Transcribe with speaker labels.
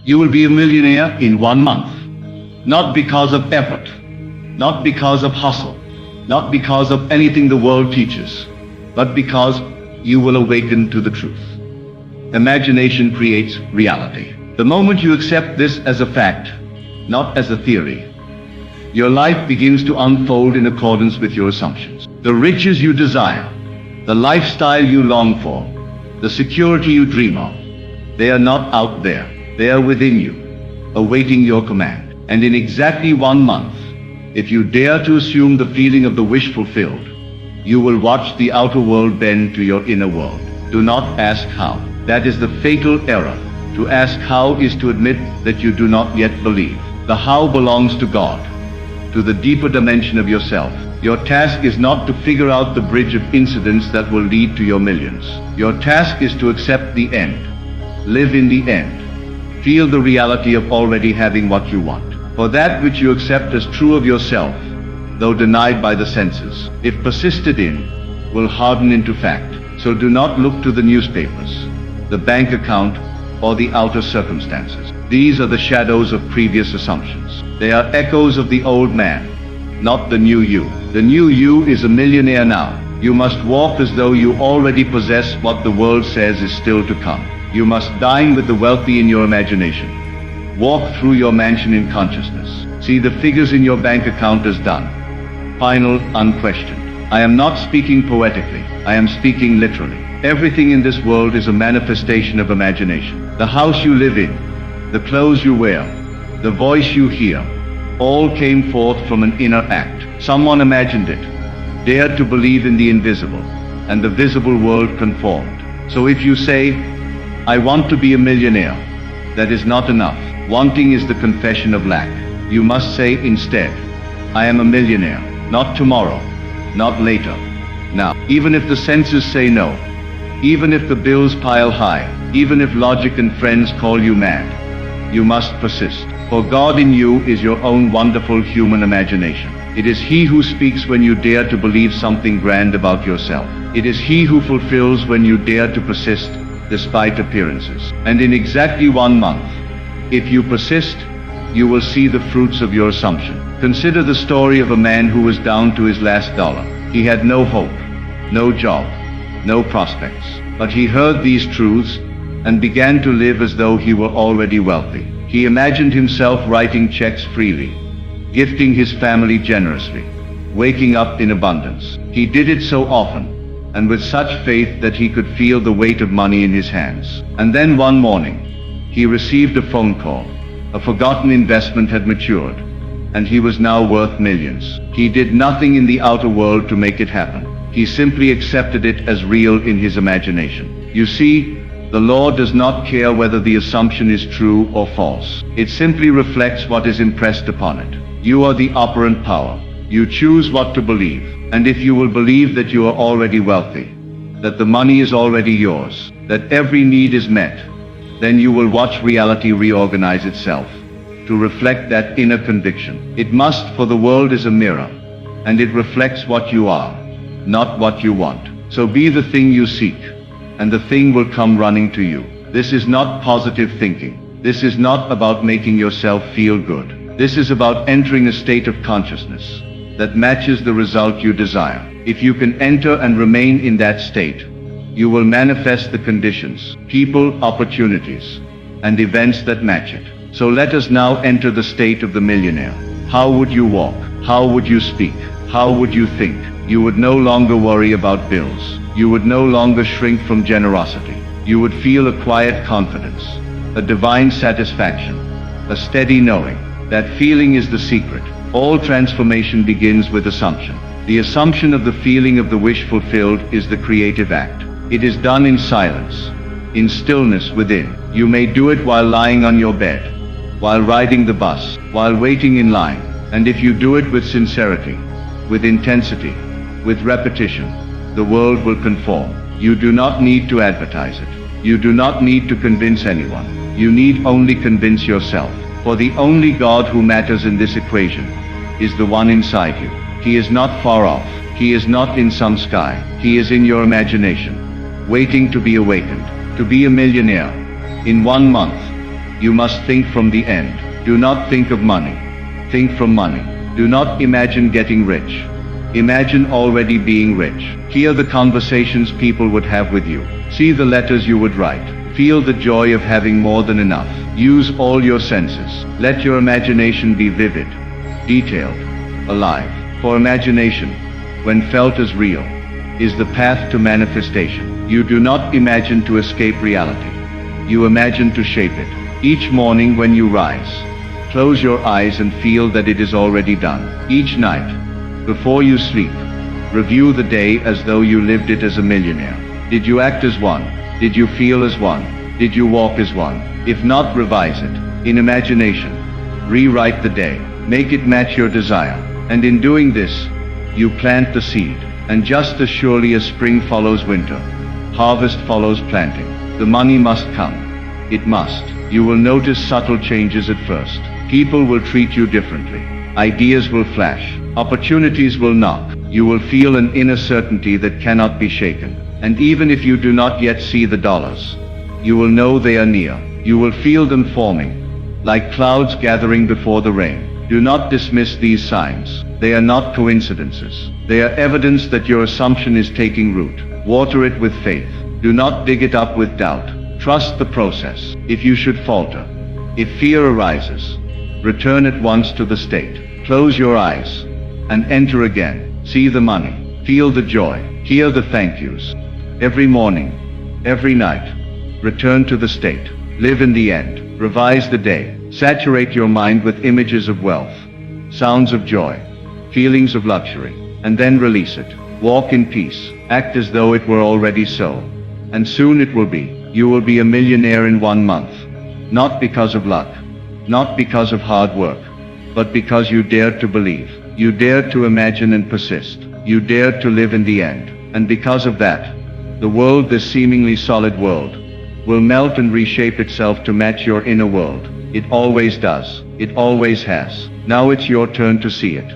Speaker 1: You will be a millionaire in 1 month. Not because of effort, not because of hustle, not because of anything the world teaches, but because you will awaken to the truth. Imagination creates reality. The moment you accept this as a fact, not as a theory, your life begins to unfold in accordance with your assumptions. The riches you desire, the lifestyle you long for, the security you dream of, they are not out there. They are within you, awaiting your command. And in exactly 1 month, if you dare to assume the feeling of the wish fulfilled, you will watch the outer world bend to your inner world. Do not ask how. That is the fatal error. To ask how is to admit that you do not yet believe. The how belongs to God, to the deeper dimension of yourself. Your task is not to figure out the bridge of incidents that will lead to your millions. Your task is to accept the end, live in the end, feel the reality of already having what you want. For that which you accept as true of yourself, though denied by the senses, if persisted in, will harden into fact. So do not look to the newspapers, the bank account, or the outer circumstances. These are the shadows of previous assumptions. They are echoes of the old man, not the new you. The new you is a millionaire now. You must walk as though you already possess what the world says is still to come. You must dine with the wealthy in your imagination. Walk through your mansion in consciousness. See the figures in your bank account as done. Final, unquestioned. I am not speaking poetically. I am speaking literally. Everything in this world is a manifestation of imagination. The house you live in, the clothes you wear, the voice you hear, all came forth from an inner act. Someone imagined it, dared to believe in the invisible, and the visible world conformed. So if you say, I want to be a millionaire, that is not enough. Wanting is the confession of lack. You must say instead, I am a millionaire, not tomorrow, not later, now. Even if the senses say no, even if the bills pile high, even if logic and friends call you mad, you must persist. For God in you is your own wonderful human imagination. It is He who speaks when you dare to believe something grand about yourself. It is He who fulfills when you dare to persist despite appearances. And in exactly 1 month, if you persist, you will see the fruits of your assumption. Consider the story of a man who was down to his last dollar. He had no hope, no job, no prospects. But he heard these truths and began to live as though he were already wealthy. He imagined himself writing checks freely, gifting his family generously, waking up in abundance. He did it so often, and with such faith that he could feel the weight of money in his hands. And then one morning, he received a phone call. A forgotten investment had matured, and he was now worth millions. He did nothing in the outer world to make it happen. He simply accepted it as real in his imagination. You see, the law does not care whether the assumption is true or false. It simply reflects what is impressed upon it. You are the operant power. You choose what to believe. And if you will believe that you are already wealthy, that the money is already yours, that every need is met, then you will watch reality reorganize itself to reflect that inner conviction. It must, for the world is a mirror, and it reflects what you are, not what you want. So be the thing you seek, and the thing will come running to you. This is not positive thinking. This is not about making yourself feel good. This is about entering a state of consciousness that matches the result you desire. If you can enter and remain in that state, you will manifest the conditions, people, opportunities, and events that match it. So let us now enter the state of the millionaire. How would you walk? How would you speak? How would you think? You would no longer worry about bills. You would no longer shrink from generosity. You would feel a quiet confidence, a divine satisfaction, a steady knowing. That feeling is the secret. All transformation begins with assumption. The assumption of the feeling of the wish fulfilled is the creative act. It is done in silence, in stillness within. You may do it while lying on your bed, while riding the bus, while waiting in line. And if you do it with sincerity, with intensity, with repetition, the world will conform. You do not need to advertise it. You do not need to convince anyone. You need only convince yourself. For the only God who matters in this equation is the one inside you. He is not far off. He is not in some sky. He is in your imagination, waiting to be awakened. To be a millionaire in 1 month, You must think from the end. Do not think of money. Think from money. Do not imagine getting rich. Imagine already being rich. Hear the conversations people would have with you. See the letters you would write. Feel the joy of having more than enough. Use all your senses. Let your imagination be vivid, detailed, alive. For imagination, when felt as real, is the path to manifestation. You do not imagine to escape reality. You imagine to shape it. Each morning when you rise, close your eyes and feel that it is already done. Each night, before you sleep, review the day as though you lived it as a millionaire. Did you act as one? Did you feel as one? Did you walk as one? If not, revise it. In imagination, rewrite the day. Make it match your desire. And in doing this, you plant the seed. And just as surely as spring follows winter, harvest follows planting. The money must come. It must. You will notice subtle changes at first. People will treat you differently. Ideas will flash. Opportunities will knock. You will feel an inner certainty that cannot be shaken. And even if you do not yet see the dollars, you will know they are near. You will feel them forming, like clouds gathering before the rain. Do not dismiss these signs. They are not coincidences. They are evidence that your assumption is taking root. Water it with faith. Do not dig it up with doubt. Trust the process. If you should falter, if fear arises, return at once to the state. Close your eyes and enter again. See the money. Feel the joy. Hear the thank yous. Every morning, every night, return to the state. Live in the end. Revise the day. Saturate your mind with images of wealth, sounds of joy, feelings of luxury, and then release it. Walk in peace. Act as though it were already so. And soon it will be. You will be a millionaire in 1 month. Not because of luck, not because of hard work, but because you dared to believe. You dared to imagine and persist. You dared to live in the end. And because of that, the world, this seemingly solid world, will melt and reshape itself to match your inner world. It always does. It always has. Now it's your turn to see it.